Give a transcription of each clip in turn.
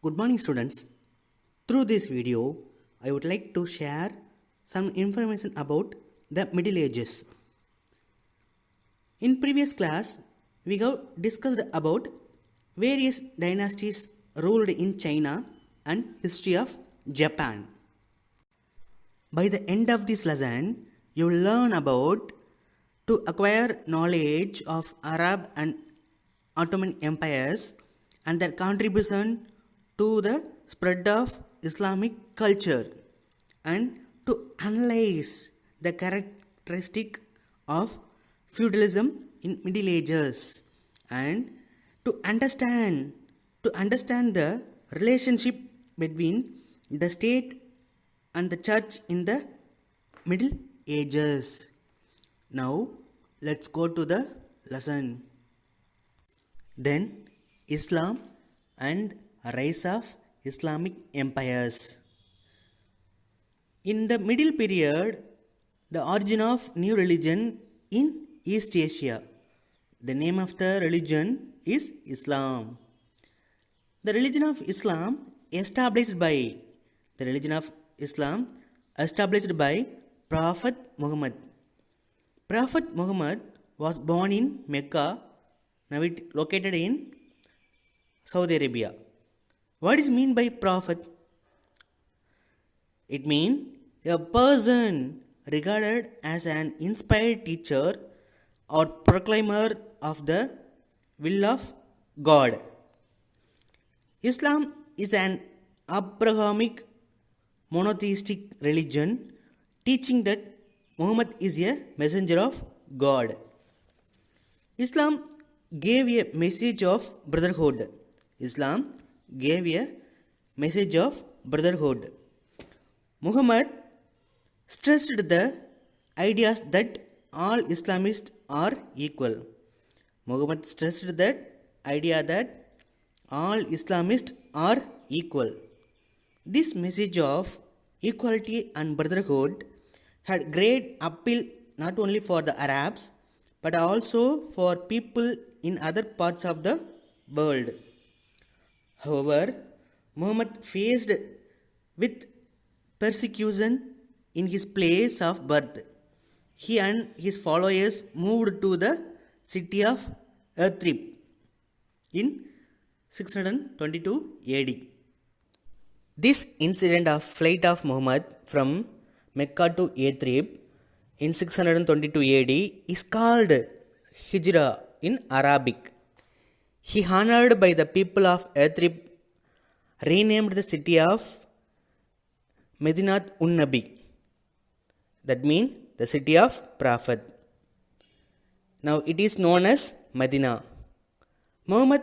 Good morning, students. Through this video, I would like to share some information about the Middle Ages. In previous class, we have discussed about various dynasties ruled in China and history of Japan. By the end of this lesson, you will learn about to acquire knowledge of Arab and Ottoman empires and their contribution to the spread of Islamic culture and to analyze the characteristic of feudalism in Middle Ages and to understand the relationship between the state and the church in the Middle Ages. Now let's go to the lesson. Then Islam and rise of Islamic empires. In the middle period, the origin of new religion in East Asia. The name of the religion is Islam. The religion of Islam established by the religion of Islam established by Prophet Muhammad. Prophet Muhammad was born in Mecca, now it located in Saudi Arabia. What is mean by prophet? It means a person regarded as an inspired teacher or proclaimer of the will of God. Islam is an Abrahamic monotheistic religion teaching that Muhammad is a messenger of God. Islam gave a message of brotherhood. Islam gave a message of brotherhood. Muhammad stressed the ideas that all Islamists are equal. Muhammad stressed that idea that all Islamists are equal. This message of equality and brotherhood had great appeal not only for the Arabs but also for people in other parts of the world. However, Muhammad faced with persecution in his place of birth. He and his followers moved to the city of Yathrib in 622 AD. This incident of flight of Muhammad from Mecca to Yathrib in 622 AD is called Hijra in Arabic. He honored by the people of Yathrib renamed the city of Medinat Nabi. That means the city of Prophet. Now it is known as Medina. Muhammad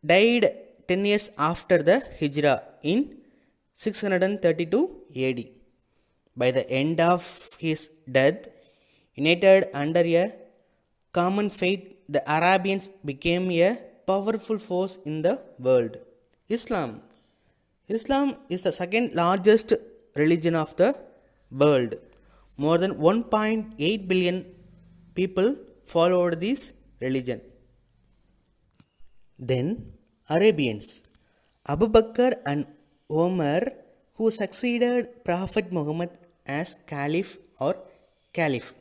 died 10 years after the Hijra in 632 AD. By the end of his death, united under a common faith, the Arabians became a powerful force in the world. Islam. Islam is the second largest religion of the world. More than 1.8 billion people followed this religion. Then Arabians. Abu Bakr and Omar, who succeeded Prophet Muhammad as Caliph or Caliph.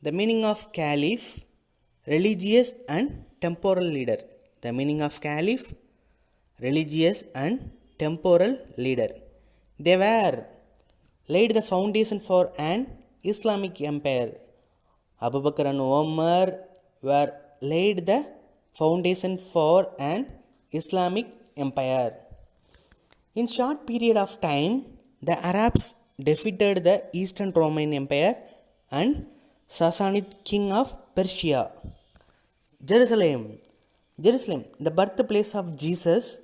The meaning of Caliph, religious and temporal leader. The meaning of Caliph, religious and temporal leader. They were laid the foundation for an Islamic empire. Abu Bakr and Omar were laid the foundation for an Islamic empire. In short period of time, the Arabs defeated the Eastern Roman Empire and Sassanid king of Persia. Jerusalem, the birthplace of Jesus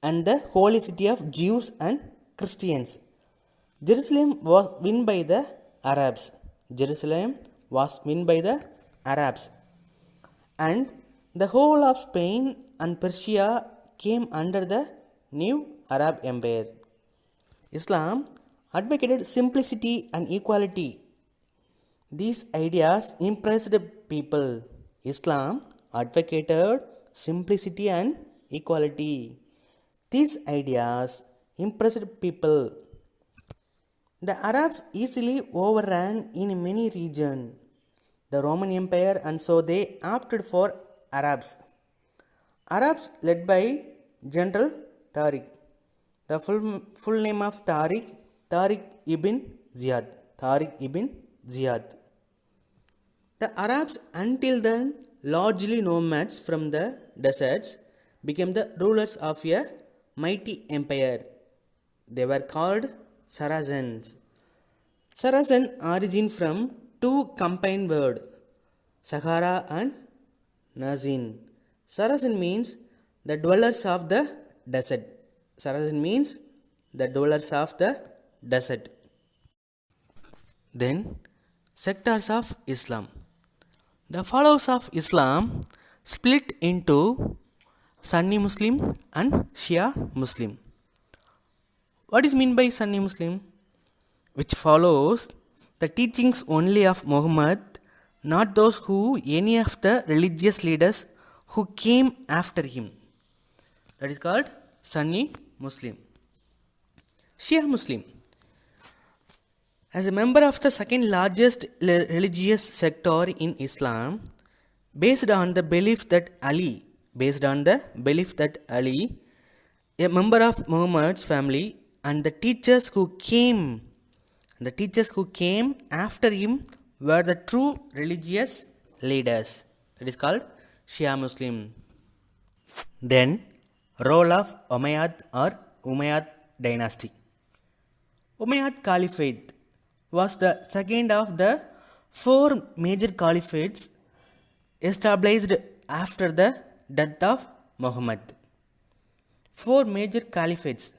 and the holy city of Jews and Christians. Jerusalem was won by the Arabs. Jerusalem was won by the Arabs. And the whole of Spain and Persia came under the new Arab Empire. Islam advocated simplicity and equality. These ideas impressed people. Islam advocated simplicity and equality. These ideas impressed people. The Arabs easily overran in many regions the Roman Empire, and so they opted for Arabs. Arabs led by General Tariq. The full name of Tariq ibn Ziyad. Tariq ibn Ziyad. The Arabs, until then largely nomads from the deserts, became the rulers of a mighty empire. They were called Saracens. Saracen origin from two combined words, Sahara and Nazin. Saracen means the dwellers of the desert. Saracen means the dwellers of the desert. Then, sectors of Islam. The followers of Islam split into Sunni Muslim and Shia Muslim. What is meant by Sunni Muslim? Which follows the teachings only of Muhammad, not those who any of the religious leaders who came after him. That is called Sunni Muslim. Shia Muslim. As a member of the second largest religious sector in Islam, based on the belief that Ali, a member of Muhammad's family, and the teachers who came after him were the true religious leaders. That is called Shia Muslim. Then, role of Umayyad or Umayyad dynasty. Umayyad Caliphate was the second of the four major caliphates established after the death of Muhammad. Four major caliphates: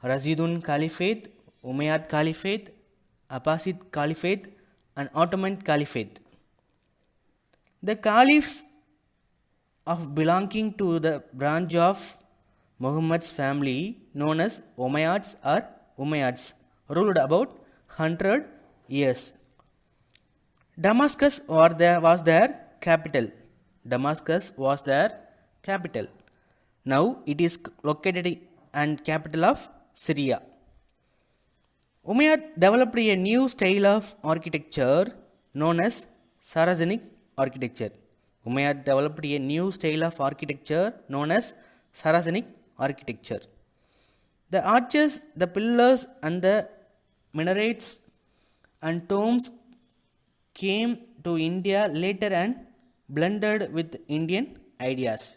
Rashidun Caliphate, Umayyad Caliphate, Abbasid Caliphate, and Ottoman Caliphate. The caliphs of belonging to the branch of Muhammad's family known as Umayyads ruled about 100 years. Damascus was their capital. Now it is located and capital of Syria. Umayyad developed a new style of architecture known as Saracenic architecture. The arches, the pillars, and the minarets and tombs came to India later and blended with Indian ideas.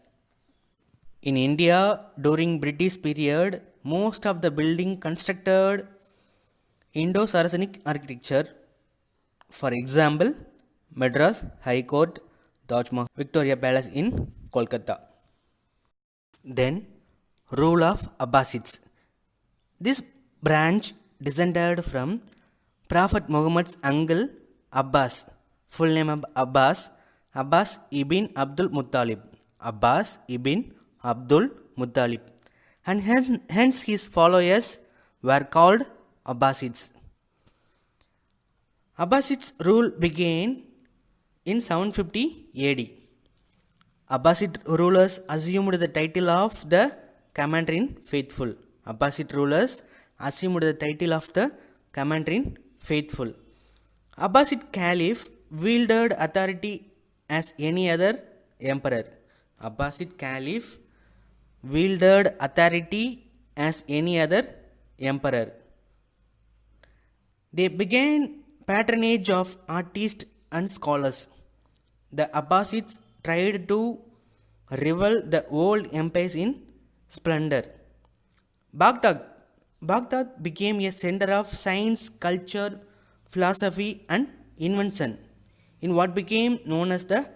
In India, during British period, most of the building constructed Indo-Saracenic architecture. For example, Madras High Court, Taj Mahal, Victoria Palace in Kolkata. Then, rule of Abbasids. This branch descended from Prophet Muhammad's uncle Abbas. Full name of Abbas ibn Abdul Muttalib. And hence his followers were called Abbasids. Abbasids' rule began in 750 AD. Abbasid rulers assumed the title of the Commander-in-Faithful. Abbasid Caliph wielded authority as any other emperor. They began patronage of artists and scholars. The Abbasids tried to rival the old empires in splendor. Baghdad became a center of science, culture, philosophy, and invention in what became known as the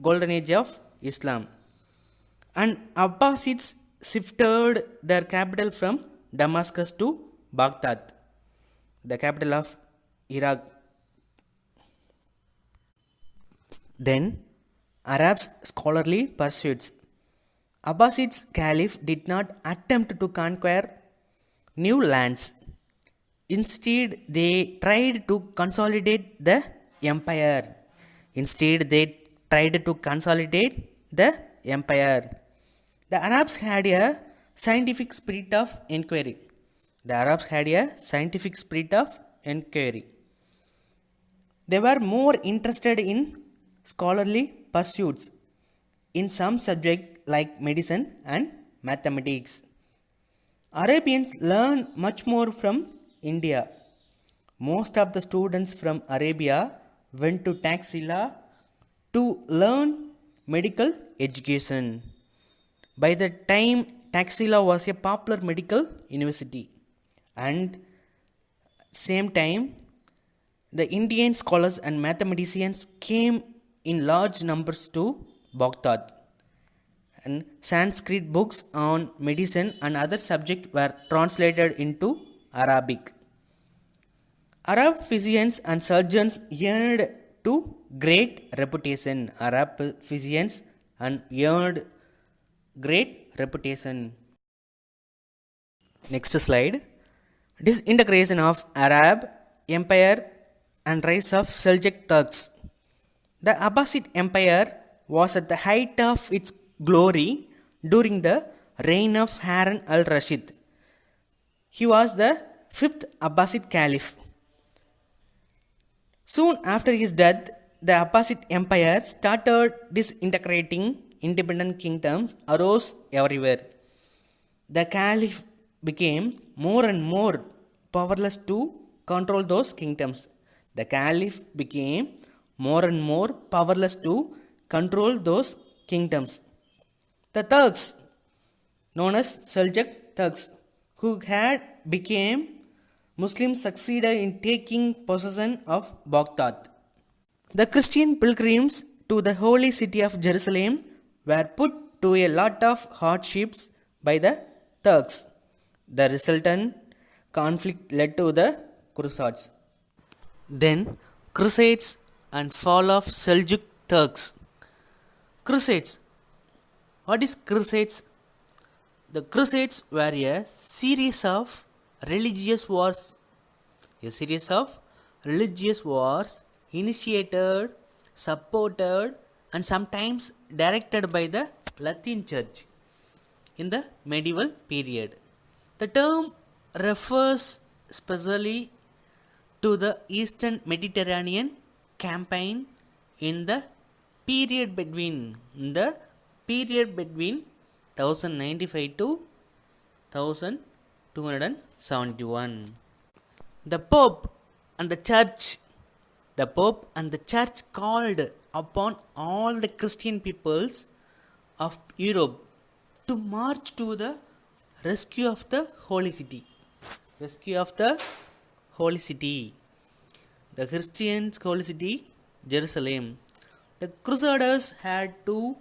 Golden Age of Islam. And Abbasids shifted their capital from Damascus to Baghdad, the capital of Iraq. Then, Arabs' scholarly pursuits. Abbasids Caliph did not attempt to conquer new lands. Instead, they tried to consolidate the empire. The Arabs had a scientific spirit of inquiry. The Arabs had a scientific spirit of inquiry. They were more interested in scholarly pursuits in some subjects like medicine and mathematics. Arabians learn much more from India. Most of the students from Arabia went to Taxila to learn medical education. By the time Taxila was a popular medical university, and same time the Indian scholars and mathematicians came in large numbers to Baghdad, and Sanskrit books on medicine and other subjects were translated into Arabic. Arab physicians and surgeons earned to great reputation. Arab physicians and earned great reputation. Next slide. Disintegration of Arab Empire and rise of Seljuk Turks. The Abbasid Empire was at the height of its glory during the reign of Harun al-Rashid. He was the fifth Abbasid Caliph. Soon after his death, the Abbasid Empire started disintegrating. Independent kingdoms arose everywhere. The Caliph became more and more powerless to control those kingdoms. The Caliph became more and more powerless to control those kingdoms. The Turks, known as Seljuk Turks, who had become Muslims, succeeded in taking possession of Baghdad. The Christian pilgrims to the holy city of Jerusalem were put to a lot of hardships by the Turks. The resultant conflict led to the Crusades. Then, Crusades and fall of Seljuk Turks. Crusades. What is Crusades? The Crusades were a series of religious wars. A series of religious wars initiated, supported, and sometimes directed by the Latin Church in the medieval period. The term refers specially to the Eastern Mediterranean campaign in the period between 1095 to 1271. The Pope and the Church called upon all the Christian peoples of Europe to march to the rescue of the holy city. The Christians' holy city, Jerusalem. The Crusaders had to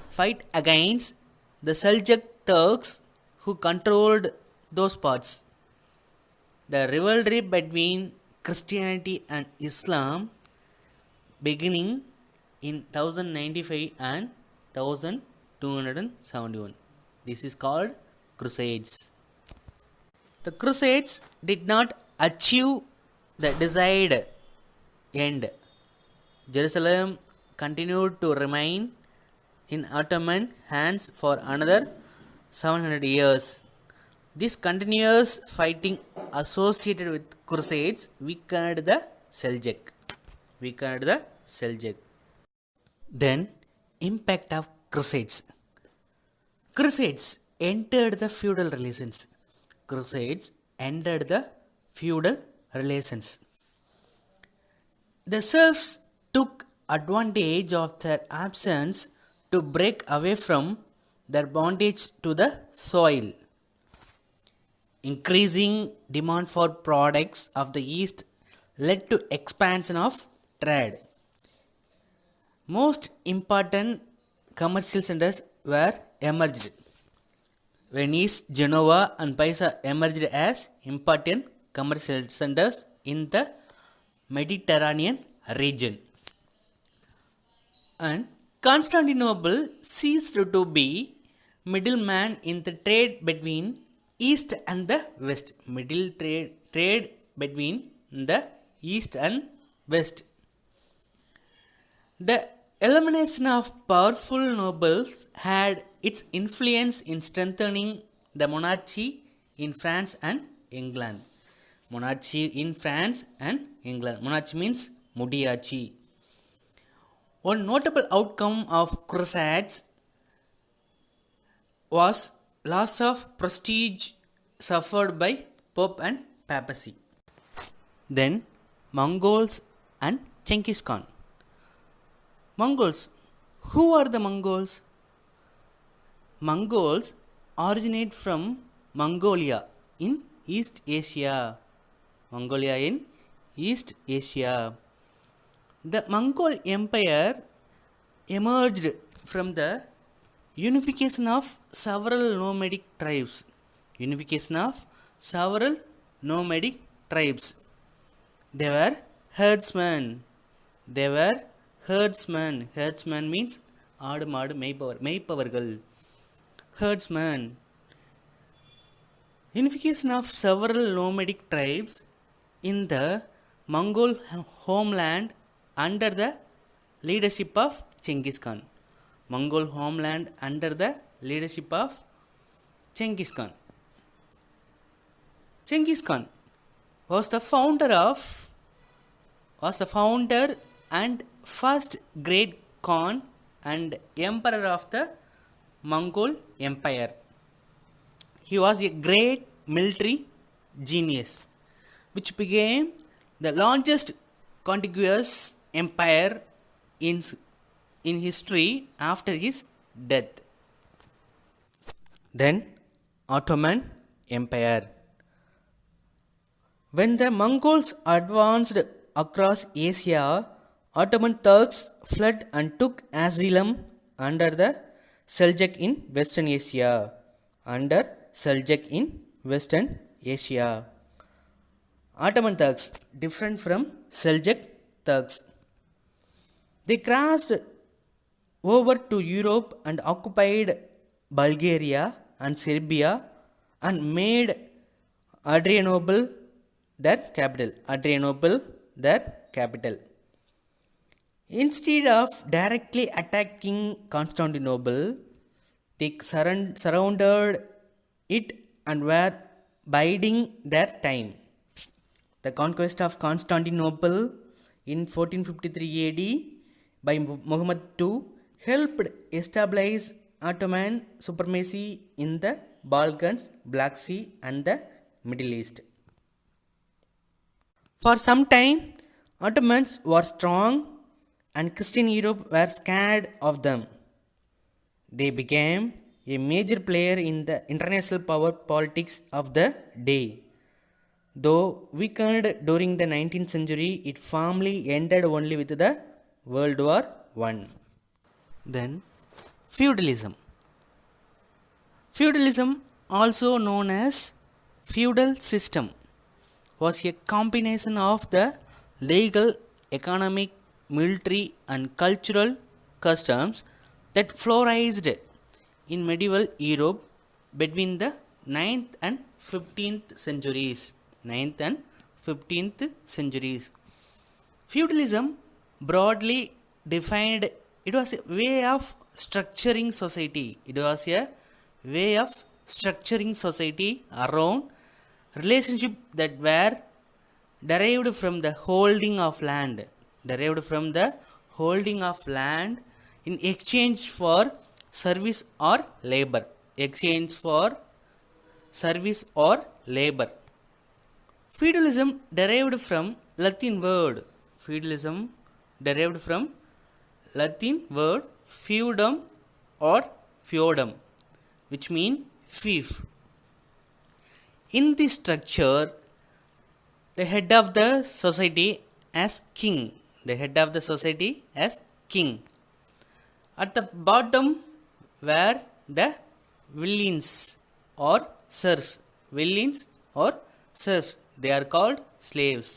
fight against the Seljuk Turks who controlled those parts. The rivalry between Christianity and Islam beginning in 1095 and 1271. This is called Crusades. The Crusades did not achieve the desired end. Jerusalem continued to remain in Ottoman hands for another 700 years. This continuous fighting associated with Crusades weakened the Seljuk. Then, impact of Crusades. Crusades entered the feudal relations. The serfs took advantage of their absence to break away from their bondage to the soil. Increasing demand for products of the East led to expansion of trade. Most important commercial centers were emerged. Venice, Genoa, and Pisa emerged as important commercial centers in the Mediterranean region. And Constantinople ceased to be middleman in the trade between East and the West. Trade between the East and West. The elimination of powerful nobles had its influence in strengthening the monarchy in France and England. Monarchy in France and England. Monarchy means முடியாட்சி. One notable outcome of crusades was loss of prestige suffered by Pope and papacy. Then Mongols and Genghis Khan. Mongols. Who are the Mongols? Mongols originate from Mongolia in East Asia. Mongolia in East Asia. The Mongol Empire emerged from the unification of several nomadic tribes. Unification of several nomadic tribes. They were herdsmen. They were herdsmen. Herdsmen means ஆடு மாடு மேய்ப்பவர்கள். Herdsmen. Unification of several nomadic tribes in the Mongol homeland under the leadership of Genghis Khan. Mongol homeland under the leadership of Genghis Khan. Genghis Khan was the founder and first great Khan and emperor of the Mongol Empire. He was a great military genius which became the largest contiguous empire in history after his death. Then Ottoman Empire. When the Mongols advanced across Asia, Ottoman Turks fled and took asylum under the Seljuk in Western Asia. Under Seljuk in Western Asia. Ottoman Turks different from Seljuk Turks. They crossed over to Europe and occupied Bulgaria and Serbia and made Adrianople their capital. Adrianople their capital. Instead of directly attacking Constantinople, they surrounded it and were biding their time. The conquest of Constantinople in 1453 AD by Muhammad II helped establish Ottoman supremacy in the Balkans, Black Sea and the Middle East. For some time, Ottomans were strong and Christian Europe were scared of them. They became a major player in the international power politics of the day. Though weakened during the 19th century, it firmly ended only with the World War I. Then feudalism. Feudalism, also known as feudal system, was a combination of the legal, economic, military and cultural customs that flourished in medieval Europe between the 9th and 15th centuries. 9th and 15th centuries. Feudalism, broadly defined, it was a way of structuring society. It was a way of structuring society around relationship that were derived from the holding of land. Derived from the holding of land in exchange for service or labor. Exchange for service or labor. Feudalism derived from Latin word. Feudalism derived from Latin word feudum or feudum, which mean fief. In this structure, the head of the society as king. The head of the society as king. At the bottom were the villeins or serfs. Villeins or serfs. They are called slaves.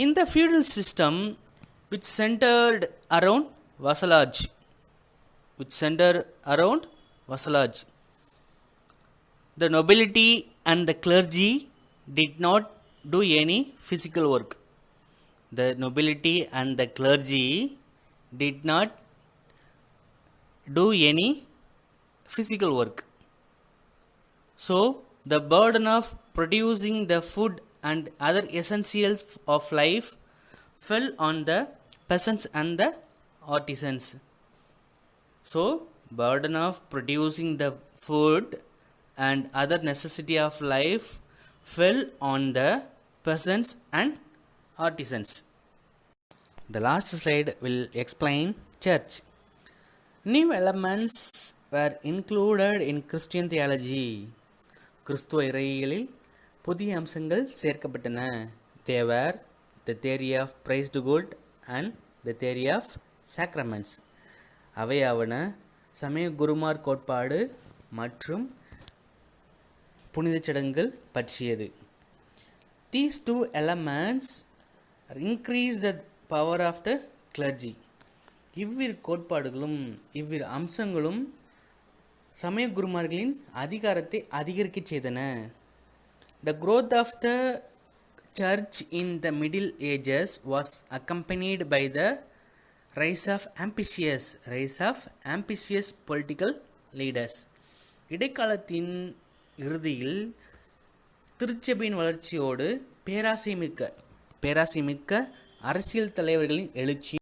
In the feudal system, which centered around vassalage, the nobility and the clergy did not do any physical work. The nobility and the clergy did not do any physical work. So, the burden of producing the food and other essentials of life fell on the peasants and the artisans. So, burden of producing the food and other necessity of life fell on the peasants and artisans. The last slide will explain church. New elements were included in Christian theology. கிறிஸ்துவ இறையியலில் புதிய அம்சங்கள் சேர்க்கப்பட்டன. They were the theory of praised good and the theory of sacraments. அவையாவன சமய குருமார் கோட்பாடு மற்றும் புனித சடங்குகள் பற்றியது. These two elements increase the power of the clergy. இவ்விரு கோட்பாடுகளும் இவ்விரு அம்சங்களும் சமய குருமார்களின் அதிகாரத்தை அதிகரிக்க செய்தன. The growth of the church in the Middle Ages was accompanied by the rise of ambitious political leaders. இடைக்காலத்தின் இறுதியில் திருச்சபையின் வளர்ச்சியோடு பேராசைமிக்க அரசியல் தலைவர்களின் எழுச்சி